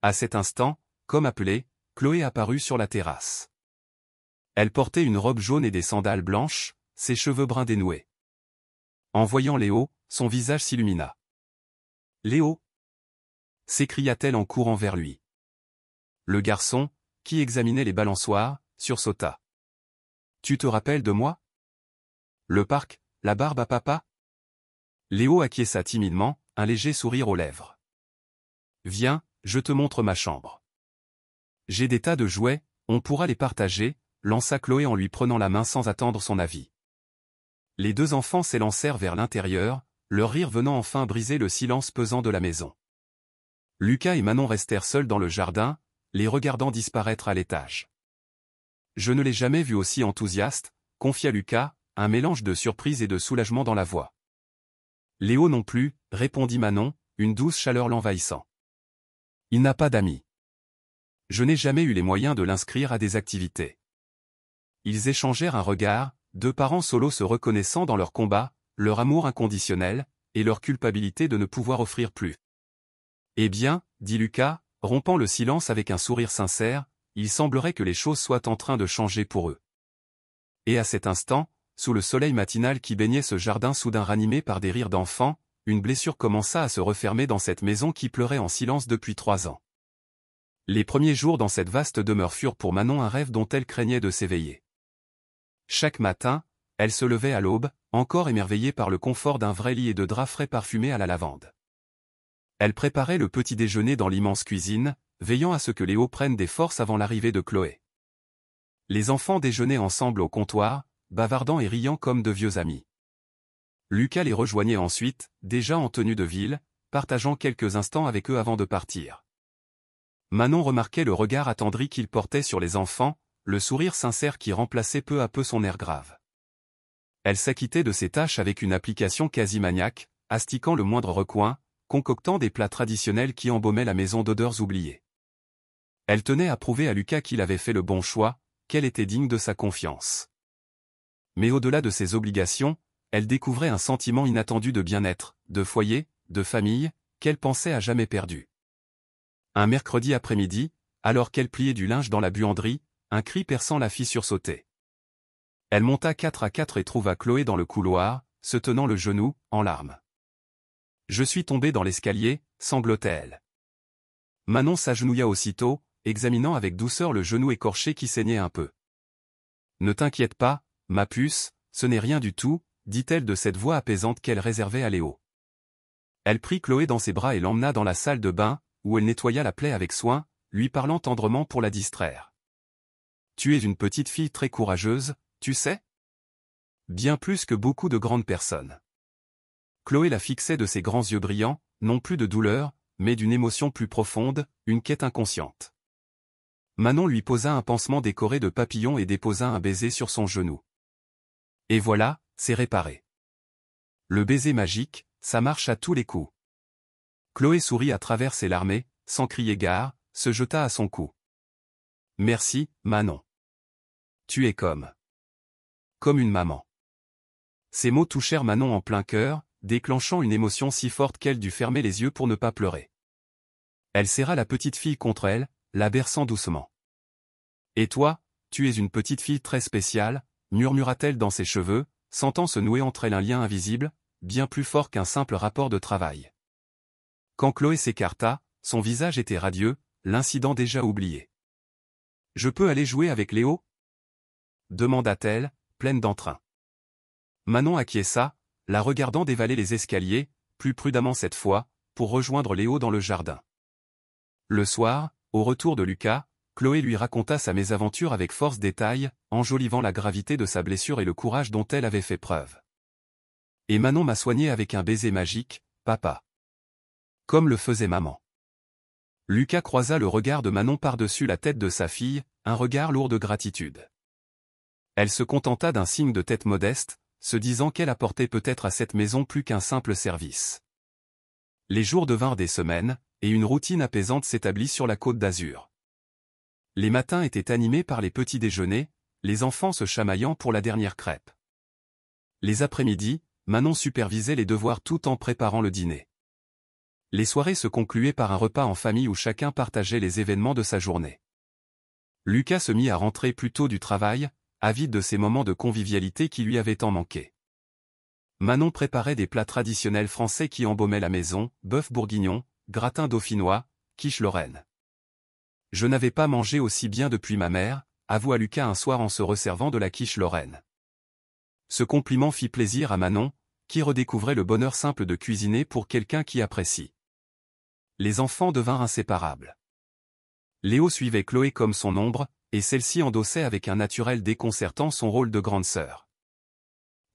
À cet instant, comme appelée, Chloé apparut sur la terrasse. Elle portait une robe jaune et des sandales blanches, ses cheveux bruns dénoués. En voyant Léo, son visage s'illumina. « Léo » s'écria-t-elle en courant vers lui. Le garçon, qui examinait les balançoires, sursauta. « Tu te rappelles de moi ? Le parc, la barbe à papa ?» Léo acquiesça timidement, un léger sourire aux lèvres. « Viens, je te montre ma chambre. J'ai des tas de jouets, on pourra les partager, » lança Chloé en lui prenant la main sans attendre son avis. Les deux enfants s'élancèrent vers l'intérieur, leur rire venant enfin briser le silence pesant de la maison. Lucas et Manon restèrent seuls dans le jardin, les regardant disparaître à l'étage. « Je ne l'ai jamais vu aussi enthousiaste », confia Lucas, un mélange de surprise et de soulagement dans la voix. « Léo non plus », répondit Manon, une douce chaleur l'envahissant. « Il n'a pas d'amis. Je n'ai jamais eu les moyens de l'inscrire à des activités. » Ils échangèrent un regard, deux parents solos se reconnaissant dans leur combat, leur amour inconditionnel, et leur culpabilité de ne pouvoir offrir plus. « Eh bien, » dit Lucas, rompant le silence avec un sourire sincère, il semblerait que les choses soient en train de changer pour eux. Et à cet instant, sous le soleil matinal qui baignait ce jardin soudain ranimé par des rires d'enfants, une blessure commença à se refermer dans cette maison qui pleurait en silence depuis 3 ans. Les premiers jours dans cette vaste demeure furent pour Manon un rêve dont elle craignait de s'éveiller. Chaque matin, elle se levait à l'aube, encore émerveillée par le confort d'un vrai lit et de draps frais parfumés à la lavande. Elle préparait le petit déjeuner dans l'immense cuisine, veillant à ce que Léo prenne des forces avant l'arrivée de Chloé. Les enfants déjeunaient ensemble au comptoir, bavardant et riant comme de vieux amis. Lucas les rejoignait ensuite, déjà en tenue de ville, partageant quelques instants avec eux avant de partir. Manon remarquait le regard attendri qu'il portait sur les enfants, le sourire sincère qui remplaçait peu à peu son air grave. Elle s'acquittait de ses tâches avec une application quasi maniaque, astiquant le moindre recoin, concoctant des plats traditionnels qui embaumaient la maison d'odeurs oubliées. Elle tenait à prouver à Lucas qu'il avait fait le bon choix, qu'elle était digne de sa confiance. Mais au-delà de ses obligations, elle découvrait un sentiment inattendu de bien-être, de foyer, de famille, qu'elle pensait à jamais perdu. Un mercredi après-midi, alors qu'elle pliait du linge dans la buanderie, un cri perçant la fit sursauter. Elle monta 4 à 4 et trouva Chloé dans le couloir, se tenant le genou, en larmes. « Je suis tombée dans l'escalier », sanglotait-elle. Manon s'agenouilla aussitôt, examinant avec douceur le genou écorché qui saignait un peu. « Ne t'inquiète pas, ma puce, ce n'est rien du tout », dit-elle de cette voix apaisante qu'elle réservait à Léo. Elle prit Chloé dans ses bras et l'emmena dans la salle de bain, où elle nettoya la plaie avec soin, lui parlant tendrement pour la distraire. « Tu es une petite fille très courageuse, tu sais ? Bien plus que beaucoup de grandes personnes. » Chloé la fixait de ses grands yeux brillants, non plus de douleur, mais d'une émotion plus profonde, une quête inconsciente. Manon lui posa un pansement décoré de papillons et déposa un baiser sur son genou. Et voilà, c'est réparé. Le baiser magique, ça marche à tous les coups. Chloé sourit à travers ses larmes, sans crier gare, se jeta à son cou. Merci, Manon. Tu es comme une maman. Ces mots touchèrent Manon en plein cœur, déclenchant une émotion si forte qu'elle dut fermer les yeux pour ne pas pleurer. Elle serra la petite fille contre elle, la berçant doucement. Et toi, tu es une petite fille très spéciale, murmura-t-elle dans ses cheveux, sentant se nouer entre elles un lien invisible, bien plus fort qu'un simple rapport de travail. Quand Chloé s'écarta, son visage était radieux, l'incident déjà oublié. « Je peux aller jouer avec Léo ?» demanda-t-elle, pleine d'entrain. Manon acquiesça, la regardant dévaler les escaliers, plus prudemment cette fois, pour rejoindre Léo dans le jardin. Le soir, au retour de Lucas, Chloé lui raconta sa mésaventure avec force détails, enjolivant la gravité de sa blessure et le courage dont elle avait fait preuve. « Et Manon m'a soigné avec un baiser magique, papa. Comme le faisait maman. » Lucas croisa le regard de Manon par-dessus la tête de sa fille, un regard lourd de gratitude. Elle se contenta d'un signe de tête modeste, se disant qu'elle apportait peut-être à cette maison plus qu'un simple service. Les jours devinrent des semaines, et une routine apaisante s'établit sur la Côte d'Azur. Les matins étaient animés par les petits déjeuners, les enfants se chamaillant pour la dernière crêpe. Les après-midi, Manon supervisait les devoirs tout en préparant le dîner. Les soirées se concluaient par un repas en famille où chacun partageait les événements de sa journée. Lucas se mit à rentrer plus tôt du travail, avide de ces moments de convivialité qui lui avaient tant manqué. Manon préparait des plats traditionnels français qui embaumaient la maison, bœuf bourguignon, gratin dauphinois, quiche lorraine. « Je n'avais pas mangé aussi bien depuis ma mère », avoua Lucas un soir en se resservant de la quiche lorraine. Ce compliment fit plaisir à Manon, qui redécouvrait le bonheur simple de cuisiner pour quelqu'un qui apprécie. Les enfants devinrent inséparables. Léo suivait Chloé comme son ombre, et celle-ci endossait avec un naturel déconcertant son rôle de grande sœur.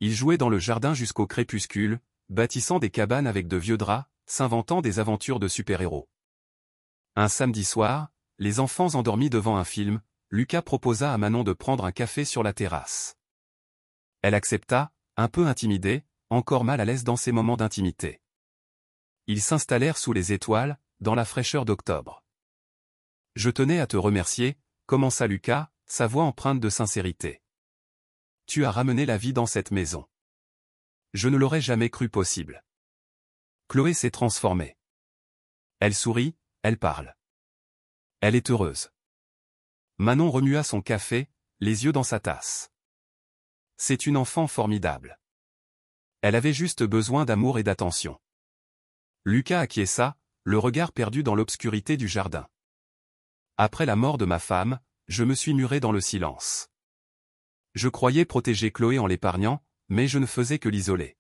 Ils jouaient dans le jardin jusqu'au crépuscule, bâtissant des cabanes avec de vieux draps, s'inventant des aventures de super-héros. Un samedi soir, les enfants endormis devant un film, Lucas proposa à Manon de prendre un café sur la terrasse. Elle accepta, un peu intimidée, encore mal à l'aise dans ces moments d'intimité. Ils s'installèrent sous les étoiles, dans la fraîcheur d'octobre. « Je tenais à te remercier », commença Lucas, sa voix empreinte de sincérité. « Tu as ramené la vie dans cette maison. Je ne l'aurais jamais cru possible. » Chloé s'est transformée. Elle sourit, elle parle. Elle est heureuse. Manon remua son café, les yeux dans sa tasse. C'est une enfant formidable. Elle avait juste besoin d'amour et d'attention. Lucas acquiesça, le regard perdu dans l'obscurité du jardin. Après la mort de ma femme, je me suis muré dans le silence. Je croyais protéger Chloé en l'épargnant, mais je ne faisais que l'isoler.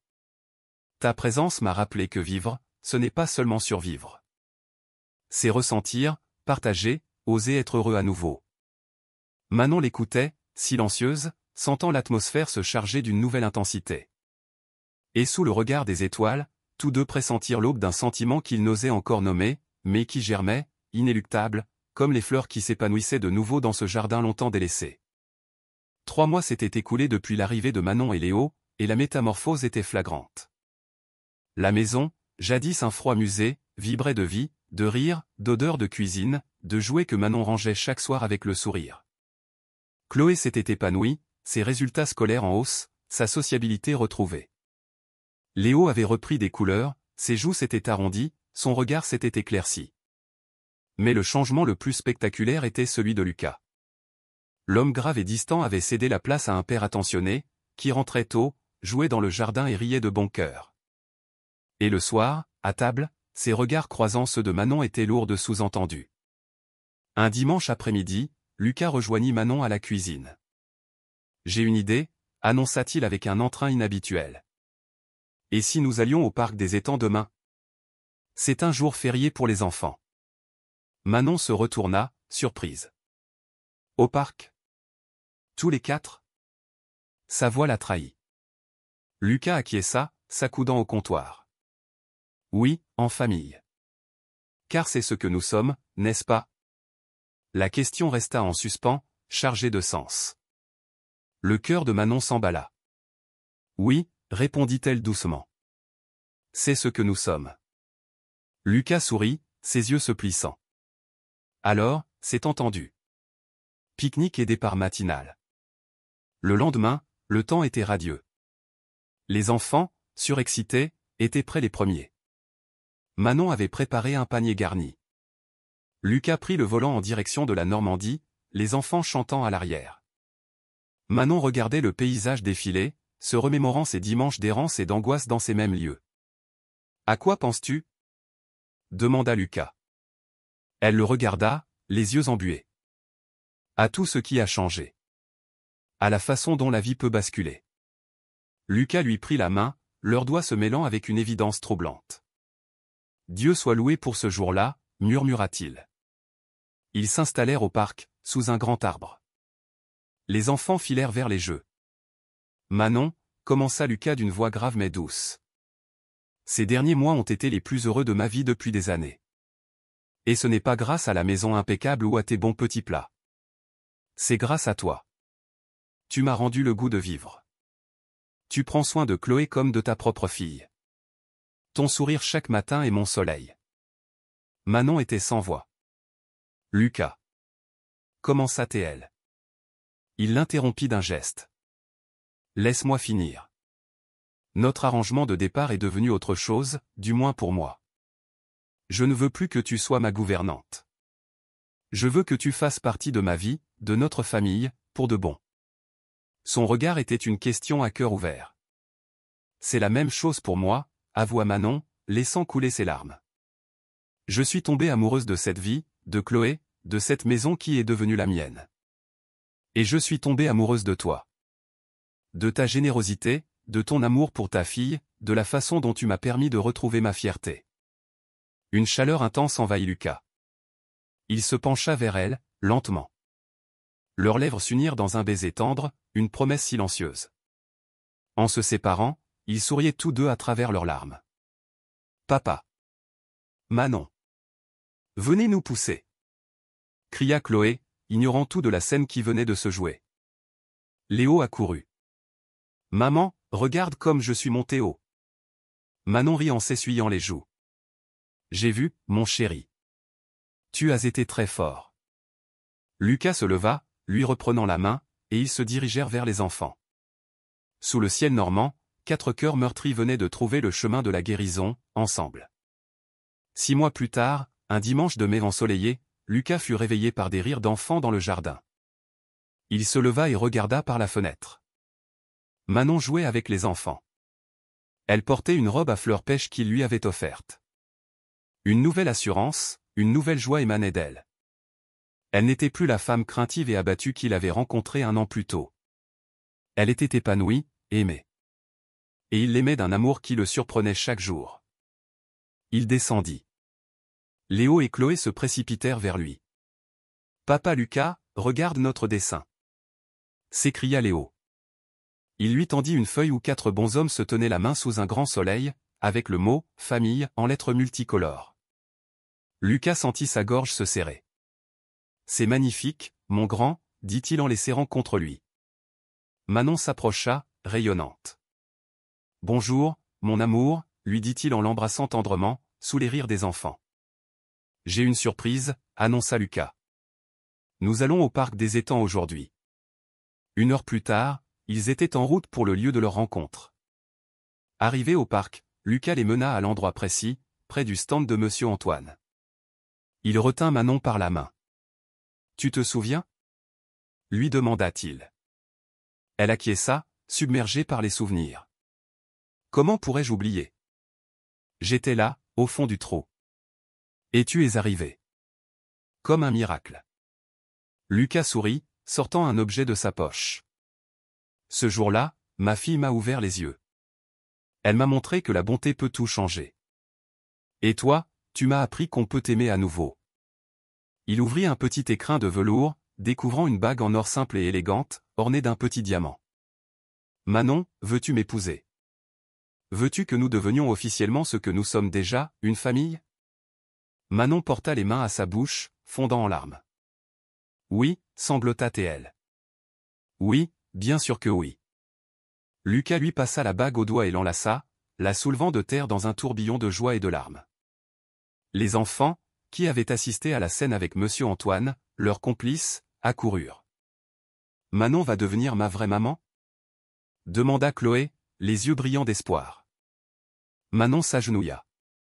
Ta présence m'a rappelé que vivre, ce n'est pas seulement survivre. C'est ressentir, partager, oser être heureux à nouveau. Manon l'écoutait, silencieuse, sentant l'atmosphère se charger d'une nouvelle intensité. Et sous le regard des étoiles, tous deux pressentirent l'aube d'un sentiment qu'ils n'osaient encore nommer, mais qui germait, inéluctable, comme les fleurs qui s'épanouissaient de nouveau dans ce jardin longtemps délaissé. 3 mois s'étaient écoulés depuis l'arrivée de Manon et Léo, et la métamorphose était flagrante. La maison, jadis un froid musée, vibrait de vie, de rire, d'odeurs de cuisine, de jouets que Manon rangeait chaque soir avec le sourire. Chloé s'était épanouie, ses résultats scolaires en hausse, sa sociabilité retrouvée. Léo avait repris des couleurs, ses joues s'étaient arrondies, son regard s'était éclairci. Mais le changement le plus spectaculaire était celui de Lucas. L'homme grave et distant avait cédé la place à un père attentionné, qui rentrait tôt, jouait dans le jardin et riait de bon cœur. Et le soir, à table, ses regards croisant ceux de Manon étaient lourds de sous-entendus. Un dimanche après-midi, Lucas rejoignit Manon à la cuisine. « J'ai une idée », annonça-t-il avec un entrain inhabituel. « Et si nous allions au parc des étangs demain ? C'est un jour férié pour les enfants. » Manon se retourna, surprise. « Au parc ? Tous les 4 ?» Sa voix la trahit. Lucas acquiesça, s'accoudant au comptoir. « Oui, en famille. Car c'est ce que nous sommes, n'est-ce pas ?» La question resta en suspens, chargée de sens. Le cœur de Manon s'emballa. « Oui, » répondit-elle doucement. « C'est ce que nous sommes. » Lucas sourit, ses yeux se plissant. Alors, c'est entendu. Pique-nique et départ matinal. Le lendemain, le temps était radieux. Les enfants, surexcités, étaient près les premiers. Manon avait préparé un panier garni. Lucas prit le volant en direction de la Normandie, les enfants chantant à l'arrière. Manon regardait le paysage défiler, se remémorant ses dimanches d'errance et d'angoisse dans ces mêmes lieux. « À quoi penses-tu » demanda Lucas. Elle le regarda, les yeux embués. À tout ce qui a changé. À la façon dont la vie peut basculer. Lucas lui prit la main, leurs doigts se mêlant avec une évidence troublante. « Dieu soit loué pour ce jour-là » murmura-t-il. Ils s'installèrent au parc, sous un grand arbre. Les enfants filèrent vers les jeux. « Manon » commença Lucas d'une voix grave mais douce. « Ces derniers mois ont été les plus heureux de ma vie depuis des années. Et ce n'est pas grâce à la maison impeccable ou à tes bons petits plats. C'est grâce à toi. Tu m'as rendu le goût de vivre. Tu prends soin de Chloé comme de ta propre fille. Ton sourire chaque matin est mon soleil. » Manon était sans voix. « Lucas. » commença-t-elle. Il l'interrompit d'un geste. « Laisse-moi finir. Notre arrangement de départ est devenu autre chose, du moins pour moi. Je ne veux plus que tu sois ma gouvernante. Je veux que tu fasses partie de ma vie, de notre famille, pour de bon. » Son regard était une question à cœur ouvert. « C'est la même chose pour moi, » avoua Manon, laissant couler ses larmes. « Je suis tombée amoureuse de cette vie, de Chloé, de cette maison qui est devenue la mienne. Et je suis tombée amoureuse de toi. De ta générosité, de ton amour pour ta fille, de la façon dont tu m'as permis de retrouver ma fierté. » Une chaleur intense envahit Lucas. Il se pencha vers elle, lentement. Leurs lèvres s'unirent dans un baiser tendre, une promesse silencieuse. En se séparant, ils souriaient tous deux à travers leurs larmes. « Papa. Manon. Venez nous pousser » cria Chloé, ignorant tout de la scène qui venait de se jouer. Léo accourut. « Maman, regarde comme je suis monté haut. » Manon rit en s'essuyant les joues. « J'ai vu, mon chéri. Tu as été très fort. » Lucas se leva, lui reprenant la main, et ils se dirigèrent vers les enfants. Sous le ciel normand, 4 cœurs meurtris venaient de trouver le chemin de la guérison, ensemble. 6 mois plus tard, un dimanche de mai ensoleillé, Lucas fut réveillé par des rires d'enfants dans le jardin. Il se leva et regarda par la fenêtre. Manon jouait avec les enfants. Elle portait une robe à fleurs pêche qu'il lui avait offerte. Une nouvelle assurance, une nouvelle joie émanait d'elle. Elle n'était plus la femme craintive et abattue qu'il avait rencontrée un an plus tôt. Elle était épanouie, aimée. Et il l'aimait d'un amour qui le surprenait chaque jour. Il descendit. Léo et Chloé se précipitèrent vers lui. « Papa Lucas, regarde notre dessin » s'écria Léo. Il lui tendit une feuille où 4 bonshommes se tenaient la main sous un grand soleil, avec le mot « famille » en lettres multicolores. Lucas sentit sa gorge se serrer. « C'est magnifique, mon grand » dit-il en les serrant contre lui. Manon s'approcha, rayonnante. « Bonjour, mon amour » lui dit-il en l'embrassant tendrement, sous les rires des enfants. « J'ai une surprise » annonça Lucas. « Nous allons au parc des étangs aujourd'hui. » 1 heure plus tard, ils étaient en route pour le lieu de leur rencontre. Arrivés au parc, Lucas les mena à l'endroit précis, près du stand de Monsieur Antoine. Il retint Manon par la main. « Tu te souviens » lui demanda-t-il. Elle acquiesça, submergée par les souvenirs. « Comment pourrais-je oublier ? J'étais là, au fond du trou. Et tu es arrivé. Comme un miracle. » Lucas sourit, sortant un objet de sa poche. « Ce jour-là, ma fille m'a ouvert les yeux. Elle m'a montré que la bonté peut tout changer. Et toi, tu m'as appris qu'on peut t'aimer à nouveau. » Il ouvrit un petit écrin de velours, découvrant une bague en or simple et élégante, ornée d'un petit diamant. « Manon, veux-tu m'épouser ? Veux-tu que nous devenions officiellement ce que nous sommes déjà, une famille ?» Manon porta les mains à sa bouche, fondant en larmes. « Oui, » sanglota-t-elle. « Oui, bien sûr que oui. » Lucas lui passa la bague au doigt et l'enlaça, la soulevant de terre dans un tourbillon de joie et de larmes. Les enfants, qui avaient assisté à la scène avec Monsieur Antoine, leur complice, accoururent. « Manon va devenir ma vraie maman ?» demanda Chloé, les yeux brillants d'espoir. Manon s'agenouilla.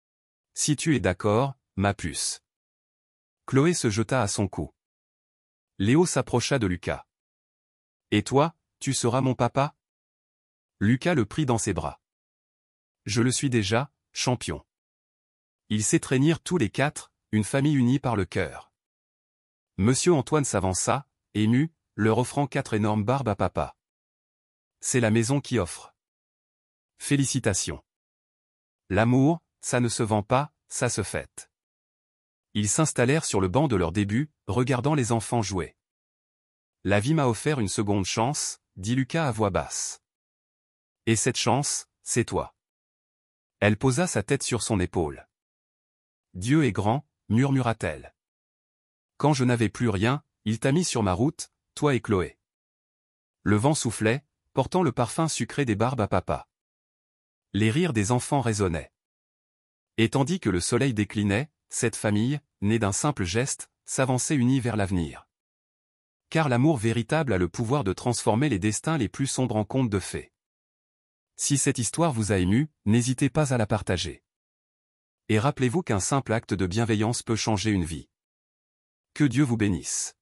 « Si tu es d'accord, ma puce. » Chloé se jeta à son cou. Léo s'approcha de Lucas. « Et toi, tu seras mon papa ?» Lucas le prit dans ses bras. Je le suis déjà, champion. Ils s'étreignirent tous les quatre, une famille unie par le cœur. Monsieur Antoine s'avança, ému, leur offrant 4 énormes barbes à papa. C'est la maison qui offre. Félicitations. L'amour, ça ne se vend pas, ça se fête. Ils s'installèrent sur le banc de leur début, regardant les enfants jouer. La vie m'a offert une seconde chance, dit Lucas à voix basse. Et cette chance, c'est toi. Elle posa sa tête sur son épaule. Dieu est grand, murmura-t-elle. Quand je n'avais plus rien, il t'a mis sur ma route, toi et Chloé. Le vent soufflait, portant le parfum sucré des barbes à papa. Les rires des enfants résonnaient. Et tandis que le soleil déclinait, cette famille, née d'un simple geste, s'avançait unie vers l'avenir. Car l'amour véritable a le pouvoir de transformer les destins les plus sombres en contes de fées. Si cette histoire vous a ému, n'hésitez pas à la partager. Et rappelez-vous qu'un simple acte de bienveillance peut changer une vie. Que Dieu vous bénisse.